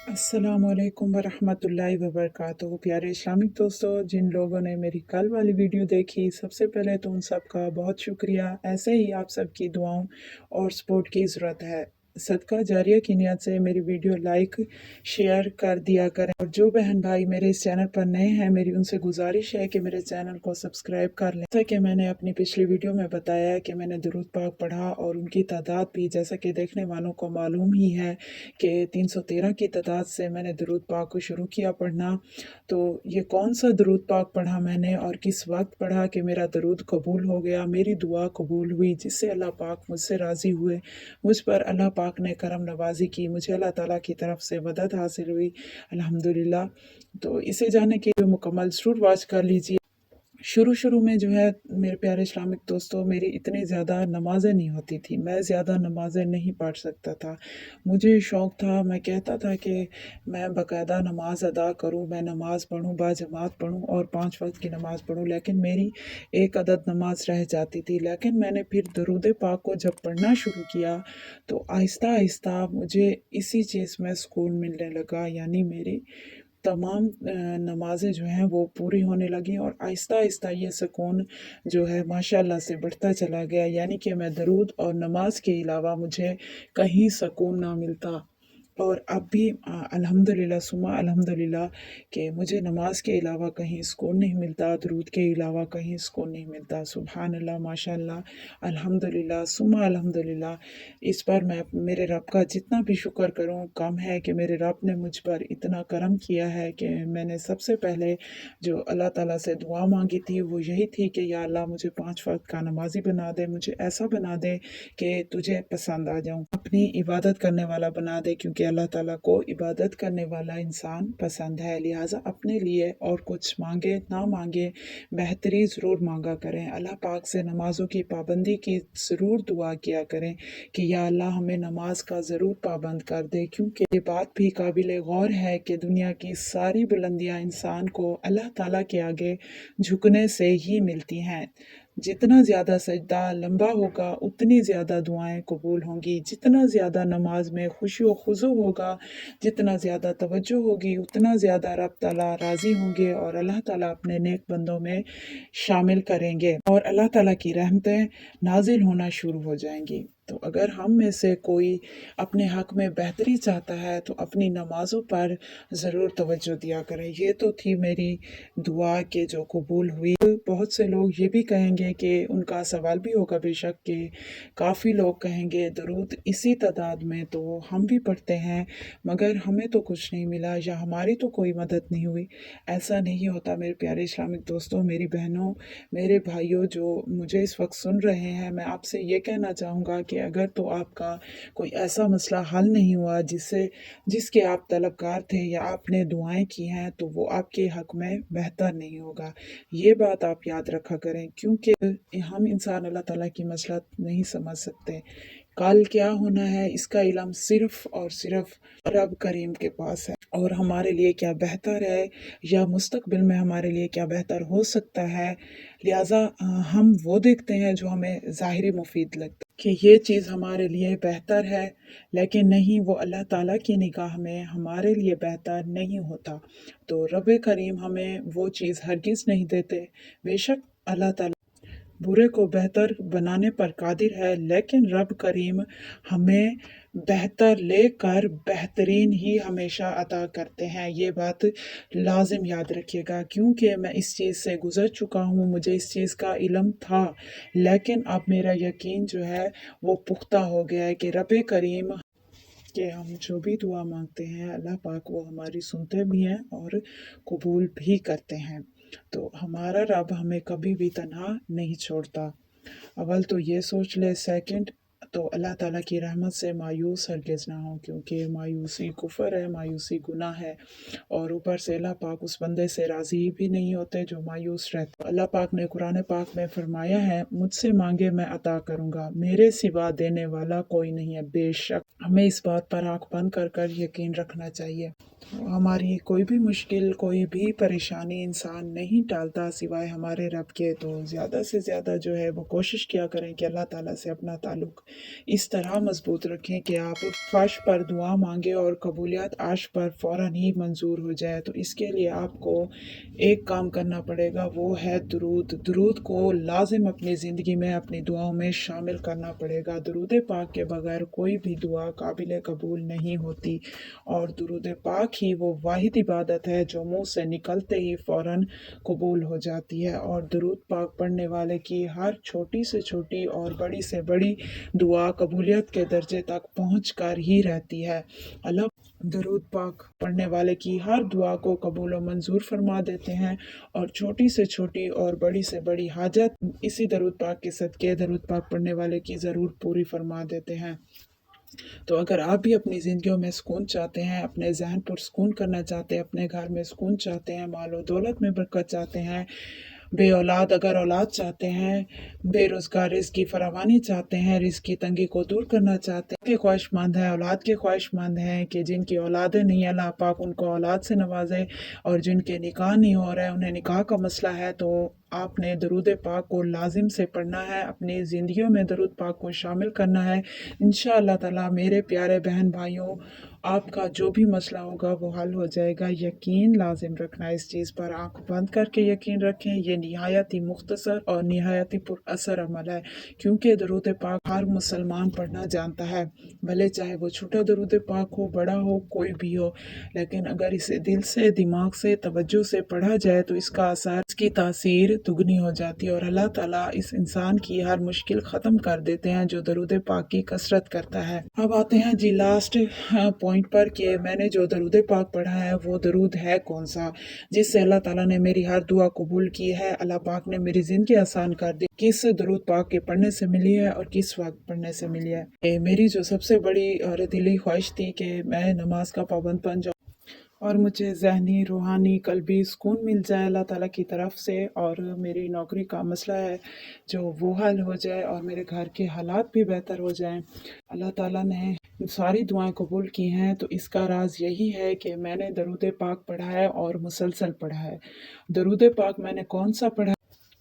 अस्सलामुअलैकुम वरहमतुल्लाहि वबरकातुहू। प्यारे इस्लामिक दोस्तों, जिन लोगों ने मेरी कल वाली वीडियो देखी, सबसे पहले तो उन सब का बहुत शुक्रिया। ऐसे ही आप सबकी दुआओं और सपोर्ट की ज़रूरत है। सदका जारिया की नियत से मेरी वीडियो लाइक शेयर कर दिया करें, और जो बहन भाई मेरे इस चैनल पर नए हैं, मेरी उनसे गुजारिश है कि मेरे चैनल को सब्सक्राइब कर लें। जैसा कि मैंने अपनी पिछली वीडियो में बताया कि मैंने दुरूद पाक पढ़ा, और उनकी तादाद भी जैसा कि देखने वालों को मालूम ही है कि 313 की तादाद से मैंने दुरूद पाक को शुरू किया पढ़ना। तो ये कौन सा दुरूद पाक पढ़ा मैंने और किस वक्त पढ़ा कि मेरा दुरूद कबूल हो गया, मेरी दुआ कबूल हुई, जिससे अल्लाह पाक मुझसे राज़ी हुए, मुझ पर अल्लाह पाक ने करम नवाजी की, मुझे अल्लाह ताला की तरफ से मदद हासिल हुई, अल्हम्दुलिल्लाह। तो इसे जानने के लिए मुकम्मल ज़रूर वॉच कर लीजिए। शुरू शुरू में जो है मेरे प्यारे इस्लामिक दोस्तों, मेरी इतनी ज़्यादा नमाज़ें नहीं होती थी, मैं ज़्यादा नमाज़ें नहीं पढ़ सकता था। मुझे शौक़ था, मैं कहता था कि मैं बाकायदा नमाज अदा करूँ, मैं नमाज़ पढ़ूँ, बाजमात पढ़ूँ और 5 वक्त की नमाज़ पढ़ूँ, लेकिन मेरी एक अदद नमाज रह जाती थी। लेकिन मैंने फिर दरूद पाक को जब पढ़ना शुरू किया, तो आहिस्ता आहिस्ता मुझे इसी चीज़ में सुकून मिलने लगा, यानी मेरी तमाम नमाज़ें जो हैं वो पूरी होने लगी, और आहिस्ता आहिस्ता ये सुकून जो है माशाल्लाह से बढ़ता चला गया। यानी कि मैं दरूद और नमाज के अलावा मुझे कहीं सुकून ना मिलता। और अब भी अल्हम्दुलिल्लाह सुम्मा अल्हम्दुलिल्लाह कि मुझे नमाज के अलावा कहीं सुकून नहीं मिलता, दरूद के अलावा कहीं सुकून नहीं मिलता। सुभान अल्लाह, माशाल्लाह, अल्हम्दुलिल्लाह सुम्मा अल्हम्दुलिल्लाह। इस पर मैं मेरे रब का जितना भी शुक्र करूं कम है कि मेरे रब ने मुझ पर इतना करम किया है कि मैंने सबसे पहले जो अल्लाह ताला से दुआ मांगी थी वो यही थी कि या अल्लाह मुझे 5 वक्त का नमाजी बना दे, मुझे ऐसा बना दे कि तुझे पसंद आ जाऊं, अपनी इबादत करने वाला बना दे, क्योंकि अल्लाह ताला को इबादत करने वाला इंसान पसंद है। लिहाजा अपने लिए और कुछ मांगे ना मांगे, बेहतरी ज़रूर मांगा करें। अल्लाह पाक से नमाज़ों की पाबंदी की ज़रूर दुआ किया करें कि या अल्लाह हमें नमाज का ज़रूर पाबंद कर दे, क्योंकि ये बात भी काबिल गौर है कि दुनिया की सारी बुलंदियां इंसान को अल्लाह ताला के आगे झुकने से ही मिलती हैं। जितना ज़्यादा सजदा लंबा होगा, उतनी ज़्यादा दुआएं कबूल होंगी। जितना ज़्यादा नमाज में खुशी व खुजू होगा, जितना ज़्यादा तवज्जो होगी, उतना ज़्यादा रब ताला राज़ी होंगे, और अल्लाह ताला अपने नेक बंदों में शामिल करेंगे, और अल्लाह ताला की रहमतें नाजिल होना शुरू हो जाएंगी। तो अगर हम में से कोई अपने हक में बेहतरी चाहता है तो अपनी नमाज़ों पर ज़रूर तवज्जो दिया करें। ये तो थी मेरी दुआ के जो कबूल हुई। बहुत से लोग ये भी कहेंगे कि उनका सवाल भी होगा बेशक कि काफ़ी लोग कहेंगे दरूद इसी तादाद में तो हम भी पढ़ते हैं, मगर हमें तो कुछ नहीं मिला, या हमारी तो कोई मदद नहीं हुई। ऐसा नहीं होता मेरे प्यारे इस्लामिक दोस्तों, मेरी बहनों, मेरे भाइयों जो मुझे इस वक्त सुन रहे हैं, मैं आपसे ये कहना चाहूँगा कि अगर तो आपका कोई ऐसा मसला हल नहीं हुआ जिसके आप तलबगार थे या आपने दुआएं की हैं, तो वो आपके हक में बेहतर नहीं होगा। ये बात आप याद रखा करें, क्योंकि हम इंसान अल्लाह ताला की मसला नहीं समझ सकते। कल क्या होना है इसका इल्म सिर्फ और सिर्फ रब करीम के पास है, और हमारे लिए क्या बेहतर है या मुस्तकबिल में हमारे लिए क्या बेहतर हो सकता है, लिहाजा हम वो देखते हैं जो हमें ज़ाहिरी मुफीद लगता है कि ये चीज़ हमारे लिए बेहतर है, लेकिन नहीं, वो अल्लाह ताला की निगाह में हमारे लिए बेहतर नहीं होता। तो रब करीम हमें वो चीज़ हरगिज़ नहीं देते। बेशक अल्लाह ताला बुरे को बेहतर बनाने पर कादिर है, लेकिन रब करीम हमें बेहतर लेकर बेहतरीन ही हमेशा अता करते हैं। ये बात लाजिम याद रखिएगा, क्योंकि मैं इस चीज़ से गुज़र चुका हूँ, मुझे इस चीज़ का इल्म था, लेकिन अब मेरा यकीन जो है वो पुख्ता हो गया है कि रब करीम कि हम जो भी दुआ मांगते हैं अल्लाह पाक वो हमारी सुनते भी हैं और कबूल भी करते हैं। तो हमारा रब हमें कभी भी तन्हा नहीं छोड़ता। अव्वल तो ये सोच ले, सेकंड तो अल्लाह ताला की रहमत से मायूस हरगिज़ ना हो, क्योंकि मायूसी कुफर है, मायूसी गुनाह है, और ऊपर से अल्लाह पाक उस बंदे से राज़ी भी नहीं होते जो मायूस रहता। अल्लाह पाक ने कुरान पाक में फरमाया है, मुझसे मांगे मैं अता करूँगा, मेरे सिवा देने वाला कोई नहीं है। बेशक हमें इस बात पर आँख बंद कर कर यकीन रखना चाहिए। हमारी कोई भी मुश्किल, कोई भी परेशानी इंसान नहीं टालता सिवाय हमारे रब के। तो ज़्यादा से ज़्यादा जो है वो कोशिश किया करें कि अल्लाह ताला से अपना ताल्लुक़ इस तरह मज़बूत रखें कि आप फ़र्श पर दुआ मांगे और कबूलियत अर्श पर फ़ौरन ही मंजूर हो जाए। तो इसके लिए आपको एक काम करना पड़ेगा, वो है दुरूद। दुरूद को लाजिम अपनी ज़िंदगी में, अपनी दुआओं में शामिल करना पड़ेगा। दुरूद पाक के बगैर कोई भी दुआ काबिल कबूल नहीं होती, और दुरूद पाक ही वो वाहिद इबादत है जो मुंह से निकलते ही फ़ौरन कबूल हो जाती है। और दुरूद पाक पढ़ने वाले की हर छोटी से छोटी और बड़ी से बड़ी दुआ कबूलियत के दर्जे तक पहुँच कर ही रहती है। अल्लाह दरूद पाक पढ़ने वाले की हर दुआ को कबूल व मंजूर फरमा देते हैं, और छोटी से छोटी और बड़ी से बड़ी हाजत इसी दरूद पाक के सदके दरूद पाक पढ़ने वाले की ज़रूर पूरी फरमा देते हैं। तो अगर आप भी अपनी ज़िंदगियों में सुकून चाहते हैं, अपने ज़हन पुरसुकून करना चाहते हैं, अपने घर में सुकून चाहते हैं, मालो दौलत में बरकत चाहते हैं, बे औलाद अगर औलाद चाहते हैं, बेरोज़गार रिज़्क की फरावानी चाहते हैं, रिज़्क की तंगी को दूर करना चाहते हैं, के ख्वाहिशमंद हैं, औलाद के ख्वाहिशमंद हैं कि जिनकी औलादें नहीं, अल्लाह पाक उनको औलाद से नवाजे, और जिनके निकाह नहीं हो रहे हैं, उन्हें निकाह का मसला है, तो आपने दरूद पाक को लाजिम से पढ़ना है, अपनी ज़िंदगियों में दरूद पाक को शामिल करना है। इंशाअल्लाह ताला मेरे प्यारे बहन भाइयों, आपका जो भी मसला होगा वो हल हो जाएगा। यकीन लाजिम रखना इस चीज़ पर, आँख बंद करके यकीन रखें। ये निहायत ही मुख्तसर और निहायत ही पुरअसर अमल है, क्योंकि दरूद पाक हर मुसलमान पढ़ना जानता है, भले चाहे वो छोटा दरूद पाक हो, बड़ा हो, कोई भी हो, लेकिन अगर इसे दिल से, दिमाग से, तवज्जो से पढ़ा जाए तो इसका असर, इसकी तासीर दुगनी हो जाती है, और अल्लाह ताला इस इंसान की हर मुश्किल ख़त्म कर देते हैं जो दरूद पाक की कसरत करता है। अब आते हैं जी लास्ट पॉइंट पर कि मैंने जो दरूद पाक पढ़ा है वो दरूद है कौन सा, जिससे अल्लाह ताला ने मेरी हर दुआ कबूल की है, अल्लाह पाक ने मेरी ज़िंदगी आसान कर दी। किस दरूद पाक के पढ़ने से मिली है और किस वक्त पढ़ने से मिली है। मेरी जो सबसे बड़ी और दिली ख्वाहिश थी कि मैं नमाज का पाबंद बन जाऊँ और मुझे ज़हनी, रूहानी, क़ल्बी सुकून मिल जाए अल्लाह ताला की तरफ से, और मेरी नौकरी का मसला है जो वो हल हो जाए, और मेरे घर के हालात भी बेहतर हो जाएं। अल्लाह ताला ने सारी दुआएं कबूल की हैं, तो इसका राज यही है कि मैंने दरूद पाक पढ़ा है और मुसलसल पढ़ा है। दरूद पाक मैंने कौन सा पढ़ा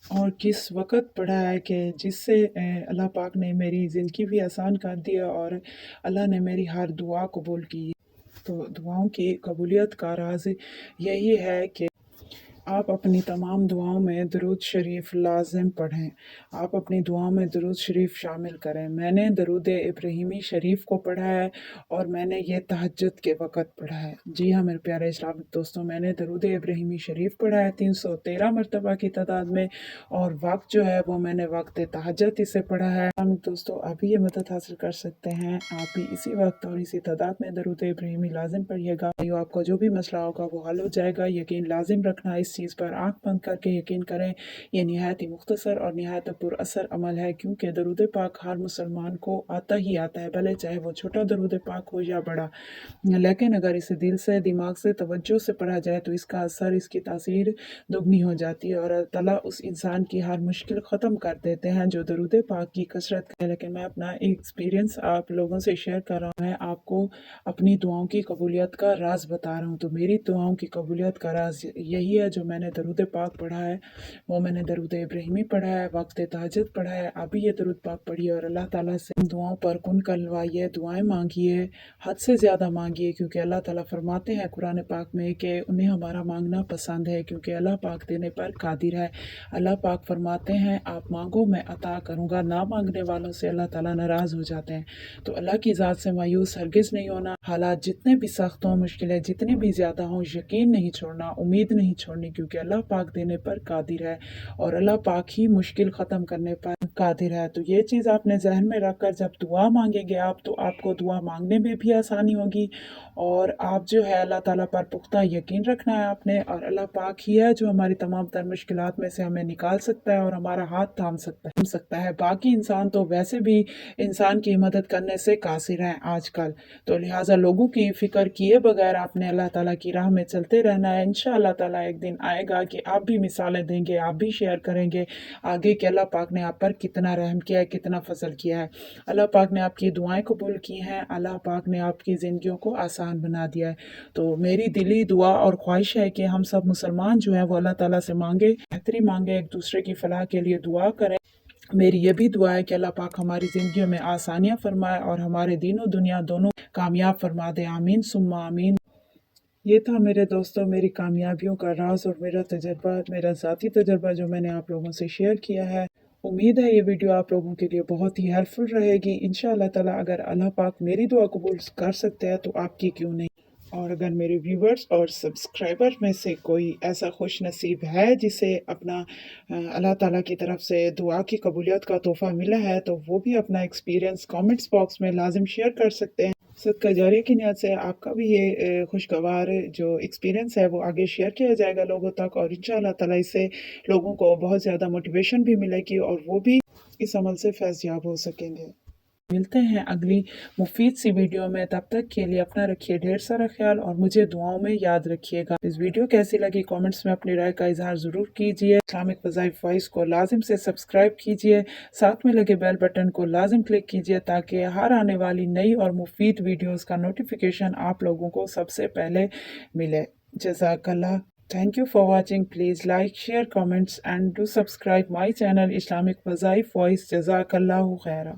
और किस वक़्त पढ़ा है कि जिससे अल्लाह पाक ने मेरी ज़िंदगी भी आसान कर दी है, और अल्लाह ने मेरी हर दुआ कबूल की। तो दुआओं की कबूलियत का राज यही है कि आप अपनी तमाम दुआओं में दरूद शरीफ लाजिम पढ़ें, आप अपनी दुआओं में दरूद शरीफ शामिल करें। मैंने दरूद इब्राहिमी शरीफ को पढ़ा है, और मैंने ये तहज्जुद के वक़्त पढ़ा है। जी हाँ मेरे प्यारे इस्लामिक दोस्तों, मैंने दरूद इब्राहिमी शरीफ पढ़ा है 313 मरतबा की तादाद में, और वक्त जो है वो मैंने वक्त तहज्जुद इसे पढ़ा है। इस्लामिक दोस्तों, आप भी ये मदद हासिल कर सकते हैं, आप भी इसी वक्त और इसी तादाद में दरूद इब्राहिमी लाजिम पढ़िएगा। आपका जो भी मसला होगा वो हल हो जाएगा। यकीन लाजिम रखना इस चीज़ पर, आँख बंद करके यकीन करें। ये निहायत ही मुख्तसर और निहायत पुरअसर अमल है, क्योंकि दरूद पाक हर मुसलमान को आता ही आता है, भले चाहे वो छोटा दरूद पाक हो या बड़ा, लेकिन अगर इसे दिल से, दिमाग से, तवज्जो से पढ़ा जाए तो इसका असर, इसकी तासीर दुगनी हो जाती है, और अल्लाह ताला उस इंसान की हर मुश्किल ख़त्म कर देते हैं जो दरूद पाक की कसरत करे। लेकिन मैं अपना एक्सपीरियंस आप लोगों से शेयर कर रहा हूँ, मैं आपको अपनी दुआओं की कबूलियत का राज बता रहा हूँ। तो मेरी दुआओं की कबूलियत का राज यही है, जो मैंने दरूद पाक पढ़ा है वो मैंने दरूद इब्राहिमी पढ़ा है, वक्त तहज्जुद पढ़ा है। आप भी ये दरूद पाक पढ़िए और अल्लाह ताला से दुआओं पर कुन करवाइए, दुआएं मांगिए, हद से ज़्यादा मांगिए, क्योंकि अल्लाह ताला फरमाते हैं कुरान पाक में कि उन्हें हमारा मांगना पसंद है, क्योंकि अल्लाह पाक देने पर कादिर है। अल्लाह पाक फरमाते हैं आप मांगो मैं अता करूँगा, ना मांगने वालों से अल्लाह ताला नाराज़ हो जाते हैं। तो अल्लाह की ज़ात से मायूस हरगिज़ नहीं होना, हालात जितने भी सख्त हों, मुश्किलें जितनी भी ज़्यादा हों, यकीन नहीं छोड़ना, उम्मीद नहीं छोड़नी, क्योंकि अल्लाह पाक देने पर कादिर है, और अल्लाह पाक ही मुश्किल ख़त्म करने पर कादिर है। तो ये चीज़ आपने जहन में रखकर जब दुआ मांगेंगे आप, तो आपको दुआ मांगने में भी आसानी होगी, और आप जो है अल्लाह ताला पर पुख्ता यकीन रखना है आपने, और अल्लाह पाक ही है जो हमारी तमाम तर मुश्किलात में से हमें निकाल सकता है और हमारा हाथ थाम सकता है। बाकी इंसान तो वैसे भी इंसान की मदद करने से कासिर हैं आजकल, तो लिहाजा लोगों की फ़िक्र किए बगैर आपने अल्लाह ताला की राह में चलते रहना है। इंशाअल्लाह ताला एक दिन आएगा कि आप भी मिसालें देंगे, आप भी शेयर करेंगे आगे कि अल्लाह पाक ने आप पर کتنا رحم کیا ہے، کتنا فضل کیا ہے۔ اللہ پاک نے آپ کی دعائیں قبول کی ہیں، اللہ پاک نے آپ کی زندگیوں کو آسان بنا دیا ہے۔ تو میری دلی دعا اور خواہش ہے کہ ہم سب مسلمان جو ہیں وہ اللہ تعالیٰ سے مانگے، بہتری مانگے، ایک دوسرے کی فلاح کے لیے دعا کریں۔ میری یہ بھی دعا ہے کہ اللہ پاک ہماری زندگیوں میں آسانیاں فرمائے اور ہمارے دین و دنیا دونوں کامیاب فرما دے، آمین ثم آمین۔ یہ تھا میرے دوستوں میری کامیابیوں کا راز اور میرا تجربہ، میرا ذاتی تجربہ جو میں نے آپ لوگوں سے شیئر کیا ہے۔ امید ہے یہ ویڈیو آپ لوگوں کے لیے بہت ہی ہیلپ فل رہے گی انشاءاللہ تعالیٰ۔ اگر اللہ پاک میری دعا قبول کر سکتے ہیں تو آپ کی کیوں نہیں۔ اور اگر میرے ویورز اور سبسکرائبر میں سے کوئی ایسا خوش نصیب ہے جسے اپنا اللہ تعالیٰ کی طرف سے دعا کی قبولیت کا تحفہ ملا ہے تو وہ بھی اپنا ایکسپیرینس کامنٹس باکس میں لازم شیئر کر سکتے ہیں۔ صدقہ جاریہ کی نیت سے آپ کا بھی یہ خوشگوار جو ایکسپیرینس ہے وہ آگے شیئر کیا جائے گا لوگوں تک، اور انشاءاللہ تعالیٰ اس سے لوگوں کو بہت زیادہ موٹیویشن بھی ملے گی اور وہ بھی اس عمل سے فیض یاب ہو سکیں گے۔ ملتے ہیں اگلی مفید سی ویڈیو میں، تب تک کے لیے اپنا رکھیے ڈھیر سارا خیال اور مجھے دعاؤں میں یاد رکھیے گا۔ اس ویڈیو کیسی لگی کامنٹس میں اپنی رائے کا اظہار ضرور کیجیے۔ اسلامک وظائف وائس کو لازم سے سبسکرائب کیجیے، ساتھ میں لگے بیل بٹن کو لازم کلک کیجیے تاکہ ہر آنے والی نئی اور مفید ویڈیوز کا نوٹیفیکیشن آپ لوگوں کو سب سے پہلے ملے۔ جزاک اللہ۔ Thank you for watching. Please like, share, comments and do subscribe my channel Islamic Wazaif Voice. Jazakallahu khaira.